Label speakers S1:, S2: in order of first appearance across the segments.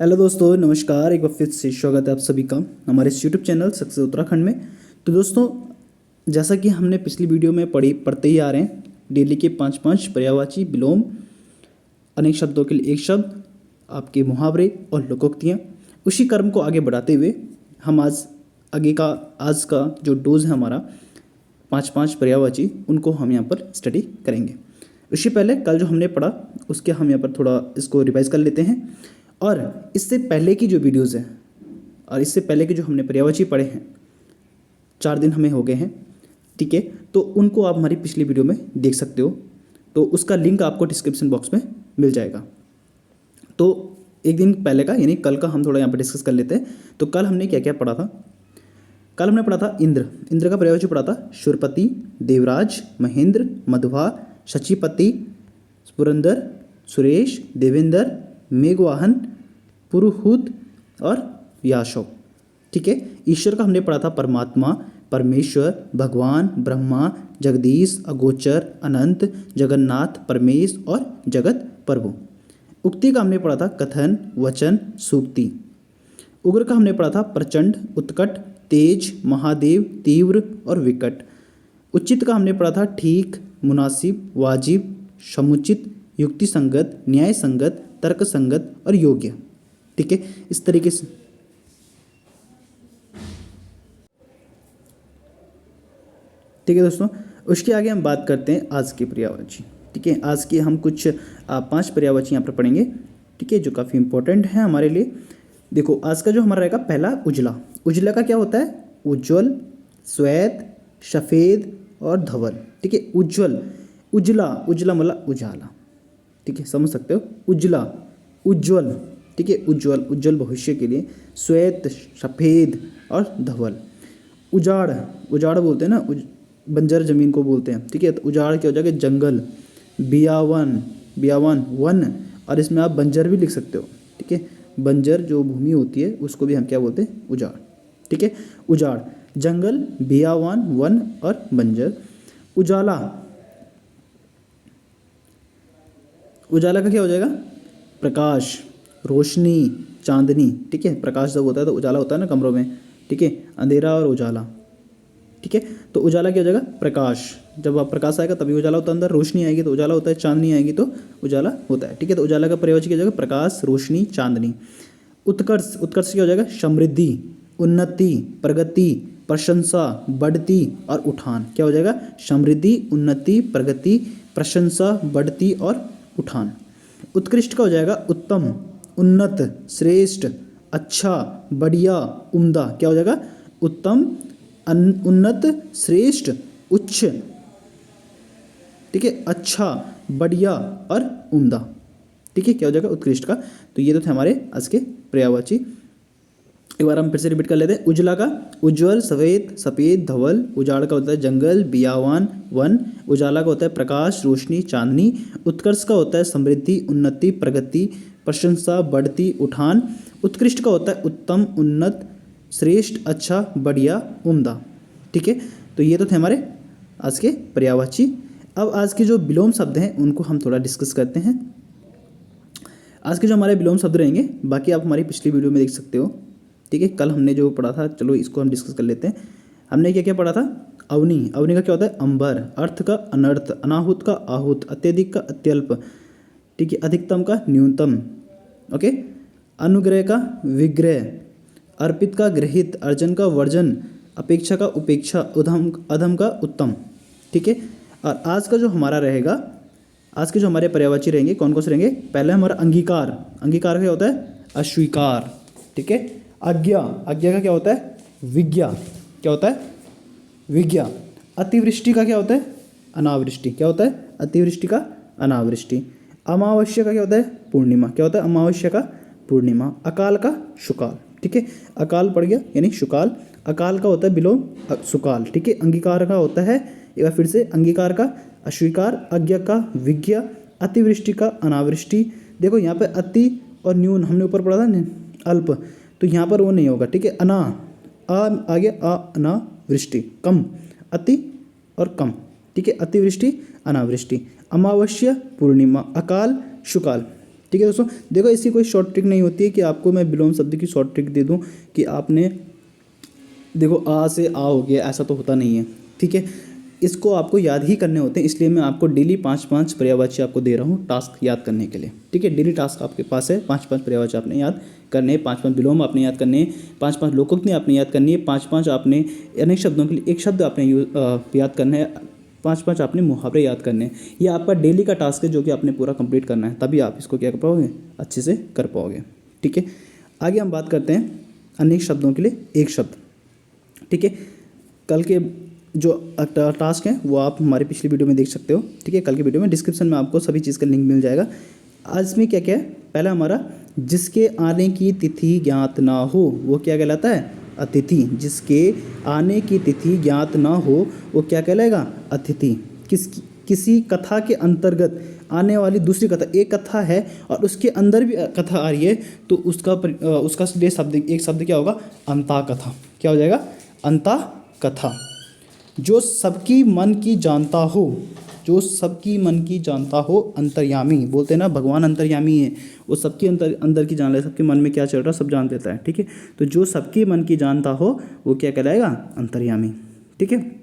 S1: Hello दोस्तों, नमस्कार। एक बार फिर से स्वागत है आप सभी का हमारे इस यूट्यूब चैनल सक्सेस उत्तराखंड में। तो दोस्तों, जैसा कि हमने पिछली वीडियो में पढ़ते ही आ रहे हैं, डेली के 5 पर्यायवाची, विलोम, अनेक शब्दों के लिए एक शब्द, आपके मुहावरे और लोकोक्तियाँ, उसी क्रम को आगे बढ़ाते हुए हम आज का जो डोज है हमारा 5 पर्यायवाची, उनको हम यहाँ पर स्टडी करेंगे। उससे पहले कल जो हमने पढ़ा उसके हम यहाँ पर थोड़ा इसको रिवाइज कर लेते हैं। और इससे पहले की जो वीडियोज़ हैं और इससे पहले के जो हमने पर्यायवाची पढ़े हैं, 4 दिन हमें हो गए हैं, ठीक है। तो उनको आप हमारी पिछली वीडियो में देख सकते हो, तो उसका लिंक आपको डिस्क्रिप्शन बॉक्स में मिल जाएगा। तो एक दिन पहले का यानी कल का हम थोड़ा यहाँ पर डिस्कस कर लेते हैं। तो कल हमने क्या क्या पढ़ा था? कल हमने पढ़ा था इंद्र का पर्यायवाची पढ़ा था शूरपति, देवराज, महेंद्र, मधुवा, शचीपति, पुरंदर, सुरेश, देवेंद्र, मेघवाहन, पुरुहूत और याशव, ठीक है। ईश्वर का हमने पढ़ा था परमात्मा, परमेश्वर, भगवान, ब्रह्मा, जगदीश, अगोचर, अनंत, जगन्नाथ, परमेश और जगत प्रभु। उक्ति का हमने पढ़ा था कथन, वचन, सूक्ति। उग्र का हमने पढ़ा था प्रचंड, उत्कट, तेज, महादेव, तीव्र और विकट। उचित का हमने पढ़ा था ठीक, मुनासिब, वाजिब, समुचित, युक्ति संगत, न्याय संगत, तर्क संगत और योग्य, ठीक है। इस तरीके से ठीक है दोस्तों। उसके आगे हम बात करते हैं आज की पर्यायवाची, ठीक है। आज की हम कुछ 5 पर्यायवाची यहाँ पर पढ़ेंगे, ठीक है, जो काफ़ी इंपॉर्टेंट है हमारे लिए। देखो, आज का जो हमारा रहेगा पहला उजला। उजला का क्या होता है? उज्ज्वल, श्वेत, सफ़ेद और धवल, ठीक है। उज्ज्वल, उजला, उजला मतलब उजाला, ठीक है, समझ सकते हो। उजला, उज्ज्वल, ठीक है, उज्ज्वल, उज्ज्वल भविष्य के लिए। श्वेत, सफ़ेद और धवल। उजाड़, उजाड़ बोलते हैं ना, बंजर जमीन को बोलते हैं, ठीक है। तो उजाड़ क्या हो जाएगा? जंगल। बियावन, बियावन वन, और इसमें आप बंजर भी लिख सकते हो, ठीक है। बंजर जो भूमि होती है उसको भी हम क्या बोलते हैं? उजाड़, ठीक है। उजाड़, जंगल, बियावन, वन और बंजर। उजाला, उजाला का क्या हो जाएगा? प्रकाश, रोशनी, चांदनी, ठीक है। प्रकाश जब होता है तो उजाला होता है ना कमरों में, ठीक है। अंधेरा और उजाला, ठीक है। तो उजाला क्या हो जाएगा? प्रकाश। जब आप प्रकाश आएगा तभी उजाला होता है, अंदर रोशनी आएगी तो उजाला होता है, चांदनी आएगी तो उजाला होता है, ठीक है। तो उजाला का पर्यायवाची क्या हो जाएगा? प्रकाश, रोशनी, चांदनी। उत्कर्ष, उत्कर्ष क्या हो जाएगा? समृद्धि, उन्नति, प्रगति, प्रशंसा, बढ़ती और उठान। क्या हो जाएगा? समृद्धि, उन्नति, प्रगति, प्रशंसा, बढ़ती और उठान। उत्कृष्ट का हो जाएगा उत्तम, उन्नत, श्रेष्ठ, अच्छा, बढ़िया, उम्दा। क्या हो जाएगा? उत्तम, उन्नत, श्रेष्ठ, उच्च, ठीक है, अच्छा, बढ़िया और उम्दा, ठीक है। क्या हो जाएगा? उत्कृष्ट का। तो ये तो थे हमारे आज के पर्यायवाची। एक बार हम फिर से रिपीट कर लेते हैं। उजला का उज्ज्वल, सफ़ेद, सफ़ेद, धवल। उजाड़ का होता है जंगल, बियावान, वन। उजाला का होता है प्रकाश, रोशनी, चांदनी। उत्कर्ष का होता है समृद्धि, उन्नति, प्रगति, प्रशंसा, बढ़ती, उठान। उत्कृष्ट का होता है उत्तम, उन्नत, श्रेष्ठ, अच्छा, बढ़िया, उम्दा, ठीक है। तो ये तो थे हमारे आज के पर्यायवाची। अब आज के जो विलोम शब्द हैं उनको हम थोड़ा डिस्कस करते हैं। आज के जो हमारे विलोम शब्द रहेंगे, बाकी आप हमारी पिछली वीडियो में देख सकते हो, ठीक है। कल हमने जो पढ़ा था, चलो इसको हम डिस्कस कर लेते हैं। हमने क्या क्या पढ़ा था? अवनी, अवनी का क्या होता है? अंबर। अर्थ का अनर्थ, अनाहुत का आहूत, अत्यधिक का अत्यल्प, ठीक है, अधिकतम का न्यूनतम, ओके। अनुग्रह का विग्रह, अर्पित का ग्रहित, अर्जन का वर्जन, अपेक्षा का उपेक्षा, उधम अधम का उत्तम, ठीक है। और आज का जो हमारा रहेगा, आज के जो हमारे पर्यायवाची रहेंगे कौन कौन से रहेंगे? पहले हमारा अंगीकार। अंगीकार क्या होता है? अस्वीकार, ठीक है। आज्ञा, आज्ञा का क्या होता है? विज्ञा। क्या होता है? विज्ञा। अतिवृष्टि का क्या होता है? अनावृष्टि। क्या होता है? अतिवृष्टि का अनावृष्टि। अमावस्या का क्या होता है? पूर्णिमा। क्या होता है? अमावस्या का पूर्णिमा। अकाल का शुकाल, ठीक है। अकाल पड़ गया यानी शुकाल। अकाल का होता है विलोम सुकाल, ठीक है। अंगीकार का होता है, एक बार फिर से, अंगीकार का अस्वीकार, आज्ञा का विज्ञा, अतिवृष्टि का अनावृष्टि। देखो यहाँ पे अति और न्यून हमने ऊपर पढ़ा था ना, अल्प, तो यहाँ पर वो नहीं होगा, ठीक है। अना, आगे अनावृष्टि, कम, अति और कम, ठीक है। अतिवृष्टि, अनावृष्टि। अमावस्या, पूर्णिमा, अकाल, शुकाल, ठीक है दोस्तों। देखो इसकी कोई शॉर्ट ट्रिक नहीं होती है कि आपको मैं विलोम शब्द की शॉर्ट ट्रिक दे दूँ कि आपने देखो आ से आ हो गया, ऐसा तो होता नहीं है। ठीक है, इसको आपको याद ही करने होते हैं, इसलिए मैं आपको डेली 5-5 पर्यायवाची आपको दे रहा हूँ टास्क याद करने के लिए। ठीक है, डेली टास्क आपके पास है, 5-5 पर्यायवाची आपने याद करने हैं, 5-5 विलोम आपने याद करने हैं, 5-5 लोकोक्ति आपने याद करनी है, 5-5 आपने अनेक शब्दों के लिए एक शब्द आपने याद करना है, 5-5 आपने मुहावरे याद करने हैं। ये आपका डेली का टास्क है जो कि आपने पूरा कंप्लीट करना है, तभी आप इसको क्या कर पाओगे, अच्छे से कर पाओगे। ठीक है, आगे हम बात करते हैं अनेक शब्दों के लिए एक शब्द। ठीक है, कल के जो टास्क हैं वो आप हमारी पिछली वीडियो में देख सकते हो। ठीक है, कल की वीडियो में डिस्क्रिप्शन में आपको सभी चीज़ का लिंक मिल जाएगा। आज में क्या क्या है, पहला हमारा जिसके आने की तिथि ज्ञात ना हो वो क्या कहलाता है, अतिथि। जिसके आने की तिथि ज्ञात ना हो वो क्या कहलाएगा, अतिथि। किसी कथा के अंतर्गत आने वाली दूसरी कथा, एक कथा है और उसके अंदर भी कथा आ रही है तो उसका शब्द एक शब्द क्या होगा, अंता कथा। क्या हो जाएगा, अंता कथा। जो सबकी मन की जानता हो, जो सबकी मन की जानता हो, अंतर्यामी। बोलते हैं ना भगवान अंतर्यामी है, वो सबकी अंदर की जान ले, सबके मन में क्या चल रहा है सब जान देता है। ठीक है, तो जो सबकी मन की जानता हो वो क्या कहलाएगा, अंतर्यामी। ठीक है,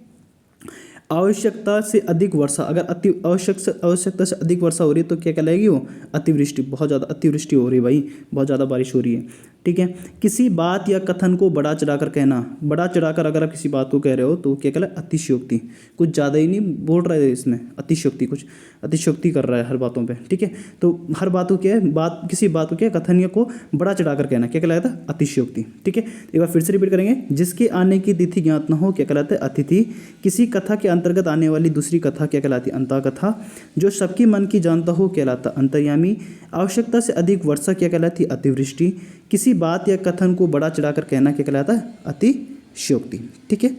S1: आवश्यकता से अधिक वर्षा, अगर आवश्यकता से अधिक वर्षा हो रही है तो क्या कहलाएगी वो, अतिवृष्टि। बहुत ज़्यादा अतिवृष्टि हो रही है भाई, बहुत ज़्यादा बारिश हो रही है। ठीक है, किसी बात या कथन को बढ़ा चढ़ाकर कहना, बढ़ा चढ़ाकर अगर आप किसी बात को कह रहे हो तो क्या कहला, अतिशयोक्ति। कुछ ज़्यादा ही नहीं बोल रहा है इसमें, अतिशयोक्ति, कुछ अतिशयोक्ति कर रहा है हर बातों पे। ठीक है, तो हर बात को क्या है, किसी बात को क्या, कथन को बढ़ा चढ़ाकर कहना क्या कहलाता है, अतिशयोक्ति। ठीक है, एक बार फिर से रिपीट करेंगे, जिसके आने की तिथि ज्ञात न हो क्या कहलाता है, अतिथि। किसी कथा के अंतर्गत आने वाली दूसरी कथा क्या कहलाती है, अंता कथा। जो सबकी मन की जानता हो कहलाता अंतर्यामी। आवश्यकता से अधिक वर्षा क्या कहलाती है, अतिवृष्टि। किसी बात या कथन को बढ़ा चढ़ाकर कहना क्या कहलाता है, अतिशयोक्ति। ठीक है,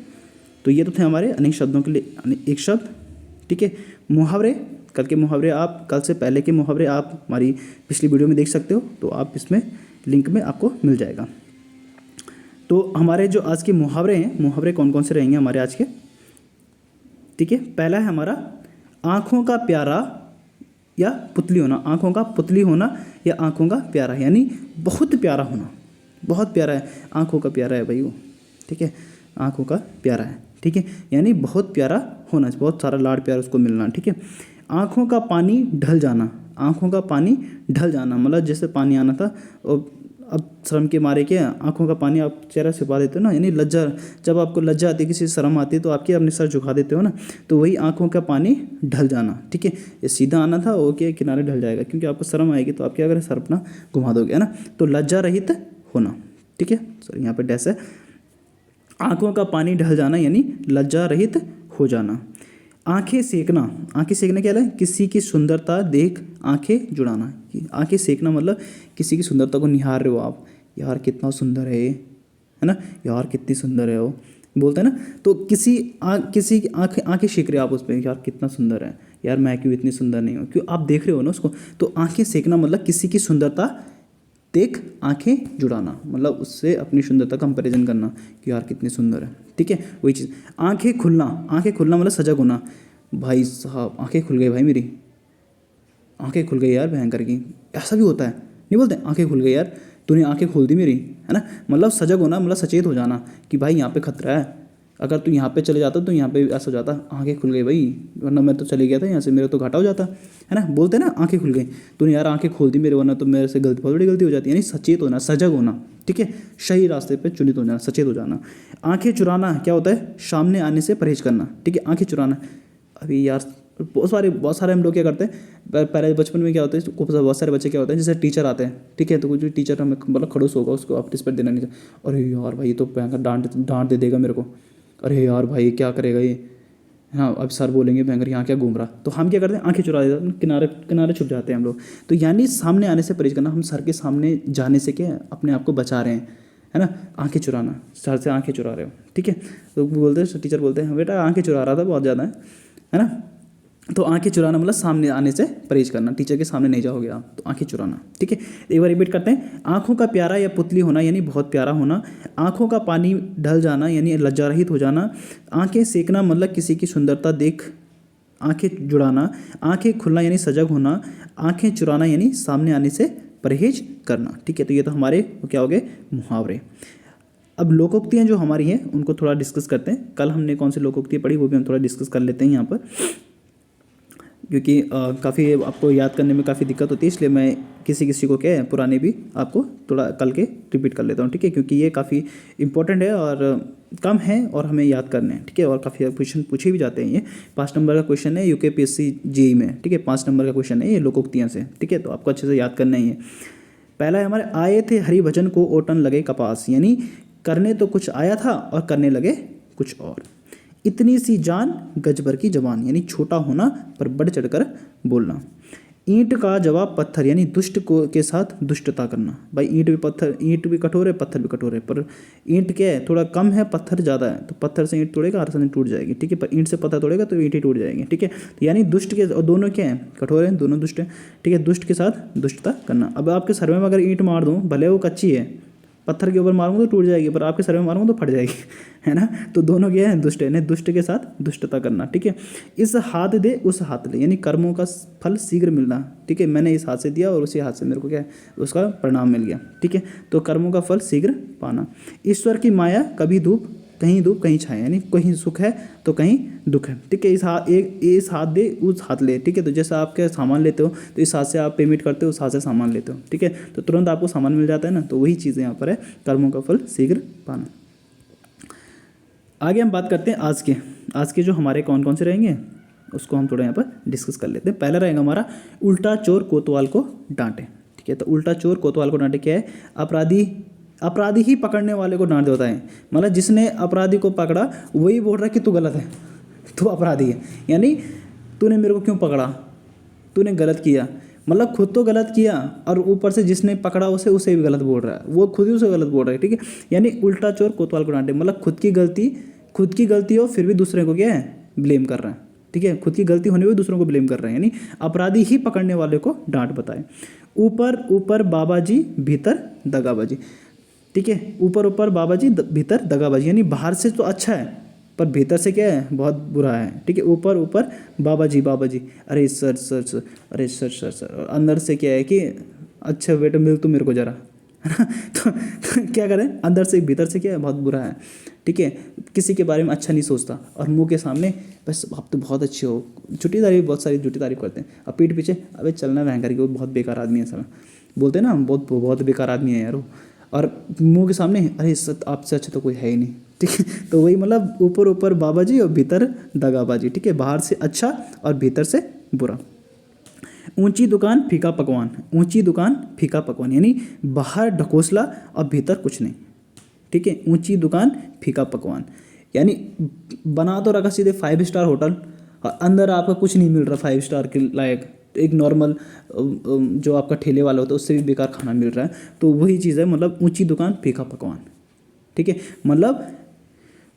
S1: तो ये तो थे हमारे अनेक शब्दों के लिए एक शब्द। ठीक है, मुहावरे, कल के मुहावरे आप, कल से पहले के मुहावरे आप हमारी पिछली वीडियो में देख सकते हो, तो आप इसमें लिंक में आपको मिल जाएगा। तो हमारे जो आज के मुहावरे हैं, मुहावरे कौन कौन से रहेंगे हमारे आज के। ठीक है, पहला है हमारा आँखों का प्यारा या पुतली होना। आँखों का पुतली होना या आँखों का प्यारा, यानी बहुत प्यारा होना, बहुत प्यारा है, आँखों का प्यारा है भाई वो। ठीक है, आँखों का प्यारा है। ठीक है, यानी बहुत प्यारा होना, बहुत सारा लाड़ प्यार उसको मिलना। ठीक है, आँखों का पानी ढल जाना, आँखों का पानी ढल जाना मतलब जैसे पानी आना था और अब शर्म के मारे क्या आँखों का पानी आप चेहरा छिपा देते हो ना, यानी लज्जा, जब आपको लज्जा आती है, किसी शर्म आती है तो आपकी अपने सर झुका देते हो ना, तो वही आँखों का पानी ढल जाना। ठीक है, ये सीधा आना था वो क्या किनारे ढल जाएगा, क्योंकि आपको शर्म आएगी तो आप क्या करें, सर अपना घुमा दोगे, है ना। तो लज्जा रहित होना। ठीक है, सॉरी यहाँ पर डैश है, आँखों का पानी ढल जाना यानी लज्जा रहित हो जाना। आंखें सेकना, आंखें सेकना क्या है, किसी की सुंदरता देख आंखें जुड़ाना। आंखें सेकना मतलब किसी की सुंदरता को निहार रहे हो आप, यार कितना सुंदर है है ना, यार कितनी सुंदर है वो, बोलते हैं ना। तो किसी की आंखें सेक रहे हो आप उस पर, यार कितना सुंदर है, यार मैं क्यों इतनी सुंदर नहीं हूँ, क्यों आप देख रहे हो ना उसको। तो आंखें सेकना मतलब किसी की सुंदरता देख आंखें जुड़ाना, मतलब उससे अपनी सुंदरता कंपैरिजन करना कि यार कितनी सुंदर है। ठीक है, वही चीज़। आंखें खुलना, आंखें खुलना मतलब सजग होना। भाई साहब आंखें खुल गई भाई, मेरी आंखें खुल गई यार भयंकर की, ऐसा भी होता है, नहीं बोलते आंखें खुल गई यार, तूने आंखें खोल दी मेरी, है ना। मतलब सजग होना मतलब सचेत हो जाना कि भाई यहाँ पे खतरा है, अगर तू यहाँ पे चले जाता तो यहाँ पे ऐसा हो जाता, आंखें खुल गई भाई, वरना मैं तो चले गया था यहाँ से, मेरा तो घाटा हो जाता, है ना। बोलते हैं ना आंखें खुल गई, तूने यार आंखें खोल दी मेरे, वरना तो मेरे से गलती, बहुत बड़ी गलती हो जाती है। यानी सचेत होना, सजग होना। ठीक है, सही रास्ते पे चुनित हो जाना, सचेत हो जाना। आंखें चुराना क्या होता है, सामने आने से परहेज करना। ठीक है, आंखें चुराना, अभी यार बहुत सारे हम लोग क्या करते हैं, पहले बचपन में क्या होता है, बहुत सारे बच्चे क्या होते हैं, जैसे टीचर आते हैं, ठीक है, तो कुछ भी टीचर हमें मतलब खड़ूस होगा, उसको आप रिस्पेक्ट देना नहीं चाहिए, अरे यार भाई ये तो भयंकर डांट दे देगा मेरे को, अरे यार भाई क्या करेगा ये, हाँ अब सर बोलेंगे भयंकर यहाँ क्या घूम रहा, तो हम क्या करते हैं, आंखें चुरा देते हैं, किनारे छुप जाते हैं हम लोग। तो यानी सामने आने से परहेज करना, हम सर के सामने जाने से क्या अपने आप को बचा रहे हैं, है ना। आंखें चुराना, सर से आंखें चुरा रहे हो। ठीक है, तो बोलते हैं, टीचर बोलते हैं बेटा आंखें चुरा रहा था बहुत ज़्यादा, है ना। तो आंखें चुराना मतलब सामने आने से परहेज करना, टीचर के सामने नहीं जाओगे आप, तो आंखें चुराना। ठीक है, एक बार रिपीट करते हैं, आंखों का प्यारा या पुतली होना यानी बहुत प्यारा होना। आंखों का पानी ढल जाना यानी लज्जा रहित हो जाना। आंखें सेकना मतलब किसी की सुंदरता देख आंखें जुड़ाना, आंखें खुलना यानी सजग होना, आंखें चुराना यानी सामने आने से परहेज करना। ठीक है, तो ये तो हमारे क्या हो गए मुहावरे। अब लोकोक्तियाँ जो हमारी हैं उनको थोड़ा डिस्कस करते हैं। कल हमने कौन सी लोकोक्तियाँ पढ़ी वो भी हम थोड़ा डिस्कस कर लेते हैं यहाँ पर, क्योंकि काफ़ी आपको याद करने में काफ़ी दिक्कत होती है, इसलिए मैं किसी किसी को क्या है पुराने भी आपको थोड़ा कल के रिपीट कर लेता हूँ। ठीक है, क्योंकि ये काफ़ी इंपॉर्टेंट है और कम है और हमें याद करने हैं। ठीक है, और काफ़ी क्वेश्चन पूछे भी जाते हैं। ये 5 नंबर का क्वेश्चन है UKPSC जेई में। ठीक है, 5 नंबर का क्वेश्चन है ये लोकोक्तियाँ से। ठीक है, तो आपको अच्छे से याद करना ही है। पहला है हमारे, आए थे हरिभजन को ओटन लगे कपास, यानी करने तो कुछ आया था और करने लगे कुछ और। इतनी सी जान गजबर की जबान, यानी छोटा होना पर बढ़ चढ़कर बोलना। ईंट का जवाब पत्थर, यानी दुष्ट को के साथ दुष्टता करना। भाई ईंट भी पत्थर, ईंट भी कठोर है पत्थर भी कठोर है, पर ईंट क्या है थोड़ा कम है पत्थर ज़्यादा है, तो पत्थर से ईंट तोड़ेगा आसानी टूट जाएगी। ठीक है, पर ईंट से पत्थर तोड़ेगा तो ईंट ही टूट जाएगी। ठीक है, तो यानी दुष्ट के, और दोनों क्या है कठोर हैं, दोनों दुष्ट हैं। ठीक है, दुष्ट के साथ दुष्टता करना। अब आपके सर में अगर ईंट मार दूँ, भले वो कच्ची है, पत्थर के ऊपर मारूंगा तो टूट जाएगी, पर आपके सर में मारूंगा तो फट जाएगी, है ना। तो दोनों क्या है दुष्ट है, यानी दुष्ट के साथ दुष्टता करना। ठीक है, इस हाथ दे उस हाथ ले, यानी कर्मों का फल शीघ्र मिलना। ठीक है, मैंने इस हाथ से दिया और उसी हाथ से मेरे को क्या है उसका परिणाम मिल गया। ठीक है, तो कर्मों का फल शीघ्र पाना। ईश्वर की माया कभी धूप कहीं छाया, यानी कहीं सुख है तो कहीं दुख है। ठीक है, इस हाथ दे उस हाथ ले। ठीक है, तो जैसे आप क्या सामान लेते हो तो इस हाथ से आप पेमेंट करते हो, उस हाथ से सामान लेते हो। ठीक है, तो तुरंत आपको सामान मिल जाता है ना, तो वही चीज़ यहाँ पर है, कर्मों का फल शीघ्र पाना। आगे हम बात करते हैं आज के जो हमारे कौन कौन से रहेंगे उसको हम थोड़ा यहाँ पर डिस्कस कर लेते हैं। पहला रहेगा हमारा, उल्टा चोर कोतवाल को डांटे। ठीक है, तो उल्टा चोर कोतवाल को डांटे क्या है, अपराधी ही पकड़ने वाले को डांट देता है। मतलब जिसने अपराधी को पकड़ा वही बोल रहा है कि तू गलत है, तू अपराधी है, यानी तूने मेरे को क्यों पकड़ा, तूने गलत किया। मतलब खुद तो गलत किया और ऊपर से जिसने पकड़ा उसे भी गलत बोल रहा है, वो खुद ही उसे गलत बोल रहा है। ठीक है, यानी उल्टा चोर कोतवाल को डांटे, मतलब खुद की गलती हो फिर भी दूसरे को क्या है ब्लेम कर रहा है। ठीक है, खुद की गलती होने पर दूसरों को ब्लेम कर रहे हैं, यानी अपराधी ही पकड़ने वाले को डांट बताए। ऊपर ऊपर बाबा जी भीतर दगाबाजी। ठीक है, ऊपर ऊपर बाबा जी भीतर दगाबाजी, यानी बाहर से तो अच्छा है पर भीतर से क्या है बहुत बुरा है। ठीक है, ऊपर ऊपर बाबा जी अरे सर अरे सर, और अंदर से क्या है कि अच्छा बेटा मिल तू मेरे को जरा, है ना। तो क्या करें, अंदर से भीतर से क्या है बहुत बुरा है। ठीक है, किसी के बारे में अच्छा नहीं सोचता और मुंह के सामने बस आप तो बहुत अच्छे हो, झूठी तारीफ, बहुत सारी झूठी तारीफ करते हैं, अब पीठ पीछे अबे चलना भयंकर की वो बहुत बेकार आदमी है, सब बोलते हैं ना, बहुत बेकार आदमी है यार वो, और मुंह के सामने अरे आपसे अच्छा तो कोई है ही नहीं। ठीक है, तो वही मतलब ऊपर ऊपर बाबा जी और भीतर दगाबाजी। ठीक है, बाहर से अच्छा और भीतर से बुरा। ऊंची दुकान फीका पकवान, ऊंची दुकान फीका पकवान, यानी बाहर ढकोसला और भीतर कुछ नहीं। ठीक है, ऊंची दुकान फीका पकवान, यानी बना तो रखा सीधे 5 स्टार होटल और अंदर आपका कुछ नहीं मिल रहा 5 स्टार के लायक, एक नॉर्मल जो आपका ठेले वाला होता है उससे भी बेकार खाना मिल रहा है। तो वही चीज़ है, मतलब ऊंची दुकान फीका पकवान। ठीक है, मतलब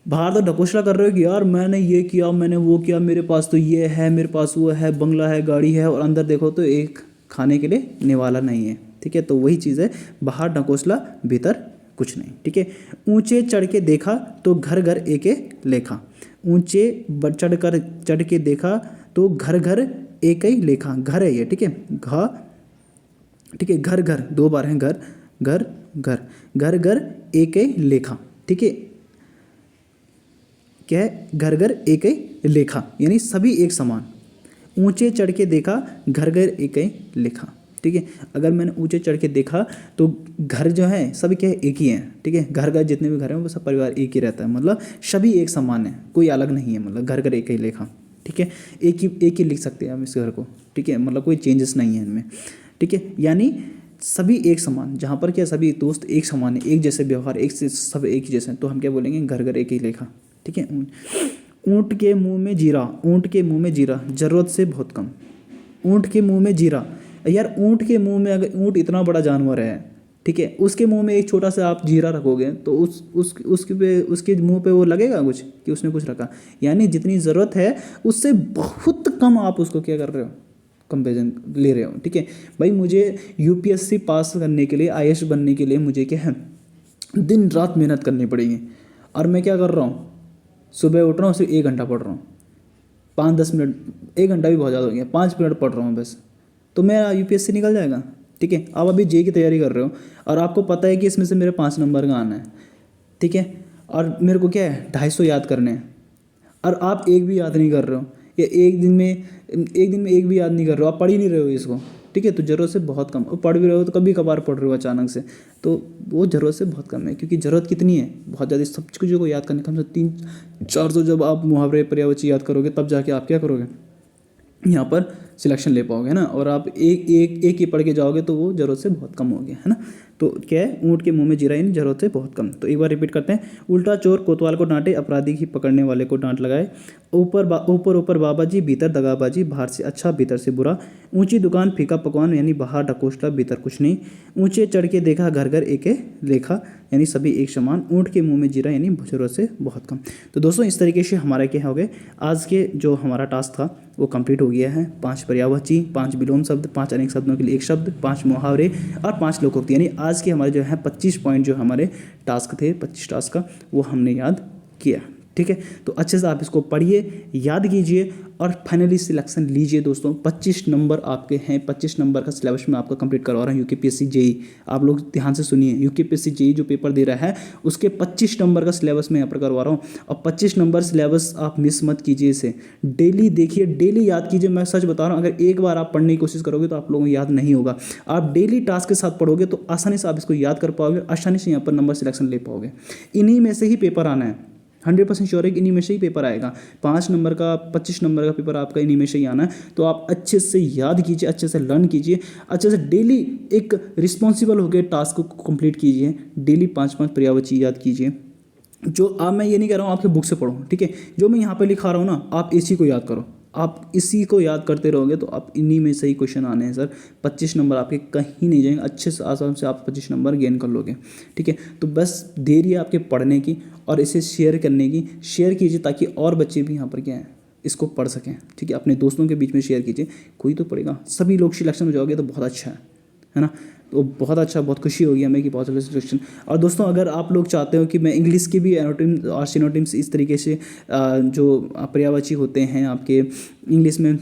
S1: बाहर तो ढकोसला कर रहे हो कि यार मैंने ये किया मैंने वो किया, मेरे पास तो ये है मेरे पास वो है, बंगला है गाड़ी है, और अंदर देखो तो एक खाने के लिए निवाला नहीं है। ठीक है, तो वही चीज़ है, बाहर ढकोसला भीतर कुछ नहीं। ठीक है, ऊंचे चढ़ के देखा तो घर घर एक लेखा, ऊंचे चढ़ के देखा तो घर घर एक ही लेखा, घर है ये। ठीक है, ठीक है, घर 2 बार है, घर घर एक ही लेखा। ठीक है, क्या है, घर घर एक ही लेखा, यानी सभी एक समान। ऊंचे चढ़ के देखा घर घर एक ही लेखा। ठीक है, अगर मैंने ऊंचे चढ़ के देखा तो घर जो है सभी क्या है एक ही हैं। ठीक है, घर जितने भी घर हैं वो सब परिवार एक ही रहता है, मतलब सभी एक समान है, कोई अलग नहीं है, मतलब घर एक ही लेखा। ठीक है, एक ही लिख सकते हैं हम इस घर को। ठीक है, मतलब कोई चेंजेस नहीं है इनमें। ठीक है, यानी सभी एक समान, जहाँ पर क्या सभी दोस्त एक समान है, एक जैसे व्यवहार, एक से सब एक ही जैसे, तो हम क्या बोलेंगे, घर एक ही लेखा। ठीक है, ऊँट के मुंह में जीरा जरूरत से बहुत कम। ऊँट के मुंह में जीरा, यार ऊँट के मुंह में, अगर ऊँट इतना बड़ा जानवर है, ठीक है, उसके मुंह में एक छोटा सा आप जीरा रखोगे तो उसके मुंह पे वो लगेगा कुछ कि उसने कुछ रखा। यानी जितनी ज़रूरत है उससे बहुत कम आप उसको क्या कर रहे हो, कंपेरिजन ले रहे हो। ठीक है भाई, मुझे यूपीएससी पास करने के लिए, आईएएस बनने के लिए मुझे क्या है दिन रात मेहनत करनी पड़ेगी, और मैं क्या कर रहा हूँ, सुबह उठ रहा हूँ सिर्फ 1 घंटा पढ़ रहा हूँ 5-10 मिनट, 1 घंटा भी बहुत ज़्यादा हो गया, 5 मिनट पढ़ रहा हूँ बस, तो मेरा यूपीएससी निकल जाएगा। ठीक है, आप अभी जे की तैयारी कर रहे हो और आपको पता है कि इसमें से मेरे 5 नंबर का आना है। ठीक है, और मेरे को क्या है 250 याद करने हैं, और आप एक भी याद नहीं कर रहे हो, या एक दिन में एक भी याद नहीं कर रहे हो, आप पढ़ ही नहीं रहे हो इसको। ठीक है, तो ज़रूरत से बहुत कम, और पढ़ भी रहे हो तो कभी कभार पढ़ रहे हो अचानक से, तो वो ज़रूरत से बहुत कम है। क्योंकि ज़रूरत कितनी है, बहुत ज़्यादा, सब चीज़ों को याद करने कम से 300-400 जब आप मुहावरे पर्यायवाची याद करोगे तब जाके आप क्या करोगे, यहाँ पर सिलेक्शन ले पाओगे ना। और आप एक ही पढ़ के जाओगे तो वो ज़रूरत से बहुत कम हो गया है ना। तो क्या है, ऊँट के मुंह में जीरा, यानी ज़रूरत से बहुत कम। तो एक बार रिपीट करते हैं। उल्टा चोर कोतवाल को डांटे, अपराधी ही पकड़ने वाले को डांट लगाए। ऊपर ऊपर बाबा जी, भीतर दगाबाजी, बाहर से अच्छा भीतर से बुरा। ऊंची दुकान फीका पकवान, यानी बाहर ढकोसला भीतर कुछ नहीं। ऊंचे चढ़ के देखा, घर घर एक लेखा, यानी सभी एक समान। ऊँट के मुंह में जीरा, यानी ज़रूरत से बहुत कम। तो दोस्तों इस तरीके से हमारा क्या हो गए, आज के जो हमारा टास्क था वो कंप्लीट हो गया है। 5 पर्यायवाची, 5 विलोम शब्द, 5 अनेक शब्दों के लिए 1 शब्द, 5 मुहावरे और 5 लोकोक्ति, यानी आज के हमारे जो है 25 पॉइंट जो हमारे टास्क थे, 25 टास्क का, वो हमने याद किया। ठीक है, तो अच्छे से आप इसको पढ़िए, याद कीजिए और फाइनली सिलेक्शन लीजिए दोस्तों। 25 नंबर आपके हैं, 25 नंबर का सिलेबस में आपका कंप्लीट करवा रहा हूँ यूकेपीएससी जेई। आप लोग ध्यान से सुनिए, यूकेपीएससी जेई जो पेपर दे रहा है उसके 25 नंबर का सिलेबस मैं यहाँ पर करवा रहा हूँ। और 25 नंबर सिलेबस आप मिस मत कीजिए, इसे डेली देखिए, डेली याद कीजिए। मैं सच बता रहा हूँ, अगर एक बार आप पढ़ने की कोशिश करोगे तो आप लोगों को याद नहीं होगा। आप डेली टास्क के साथ पढ़ोगे तो आसानी से आप इसको याद कर पाओगे, आसानी से यहाँ पर नंबर सिलेक्शन ले पाओगे। इन्हीं में से ही पेपर आना है, 100% श्योर है कि इन्हीं में से ही पेपर आएगा। 5 नंबर का, 25 नंबर का पेपर आपका इन्हीं में से ही आना है। तो आप अच्छे से याद कीजिए, अच्छे से लर्न कीजिए, अच्छे से डेली एक रिस्पॉन्सिबल होकर टास्क को कंप्लीट कीजिए। डेली 5-5 पर्यायवाची याद कीजिए। जो आप, मैं ये नहीं कह रहा हूँ आपके बुक से पढ़ो, ठीक है, जो मैं यहाँ पे लिखा रहा हूँ ना, आप इसी को याद करो। आप इसी को याद करते रहोगे तो आप इन्हीं में से ही क्वेश्चन आने हैं सर। 25 नंबर आपके कहीं नहीं जाएंगे, अच्छे से आसानी से आप 25 नंबर गेन कर लोगे। ठीक है, तो बस देरी है आपके पढ़ने की और इसे शेयर करने की। शेयर कीजिए ताकि और बच्चे भी यहाँ पर क्या है, इसको पढ़ सकें। ठीक है, अपने दोस्तों के बीच में शेयर कीजिए, कोई तो पढ़ेगा। सभी लोग सिलेक्शन हो जाओगे तो बहुत अच्छा है ना। तो बहुत अच्छा, बहुत खुशी होगी हमें कि बहुत सारे सिलेक्शन। और दोस्तों अगर आप लोग चाहते हो कि मैं इंग्लिश की भी एनोटिम्स और सिनोटिम्स इस तरीके से जो पर्यायवाची होते हैं आपके इंग्लिश में,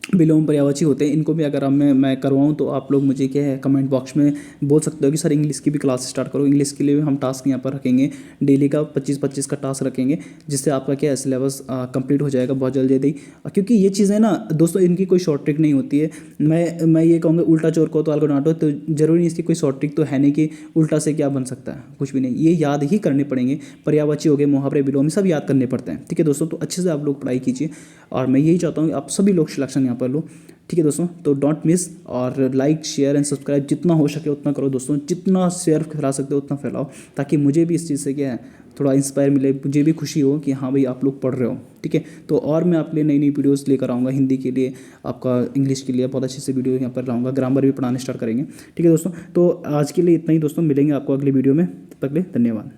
S1: विलोम पर्यायवाची होते हैं, इनको भी अगर मैं करवाऊँ तो आप लोग मुझे क्या है कमेंट बॉक्स में बोल सकते हो कि सर इंग्लिश की भी क्लास स्टार्ट करो। इंग्लिश के लिए भी हम टास्क यहाँ पर रखेंगे, डेली का 25-25 का टास्क रखेंगे, जिससे आपका क्या है सिलेबस कंप्लीट हो जाएगा बहुत जल्दी। क्योंकि ये चीज़ें ना दोस्तों, इनकी कोई शॉर्ट ट्रिक नहीं होती है। मैं ये कहूँगा उल्टा चोर कोतवाल को डांटो, तो जरूरी नहीं इसकी कोई शॉर्ट ट्रिक तो है नहीं कि उल्टा से क्या बन सकता है, कुछ भी नहीं। ये याद ही करने पड़ेंगे, पर्यायवाची हो गए, मुहावरे, विलोम, सब याद करने पड़ते हैं। ठीक है दोस्तों, तो अच्छे से आप लोग पढ़ाई कीजिए और मैं यही चाहता हूँ कि आप सभी लोग सिलेक्शन यहाँ पर लो। ठीक है दोस्तों, तो डोंट मिस, और लाइक शेयर एंड सब्सक्राइब जितना हो सके उतना करो दोस्तों। जितना शेयर फैला सकते हो उतना फैलाओ, ताकि मुझे भी इस चीज़ से क्या है थोड़ा इंस्पायर मिले, मुझे भी खुशी हो कि हाँ भाई आप लोग पढ़ रहे हो। ठीक है, तो और मैं आपके लिए नई नई वीडियोस लेकर आऊँगा, हिंदी के लिए, आपका इंग्लिश के लिए बहुत अच्छे से वीडियो यहाँ पर लाऊंगा, ग्रामर भी पढ़ाने स्टार्ट करेंगे। ठीक है दोस्तों, तो आज के लिए इतना ही दोस्तों, मिलेंगे आपको अगली वीडियो में, तब तक के लिए धन्यवाद।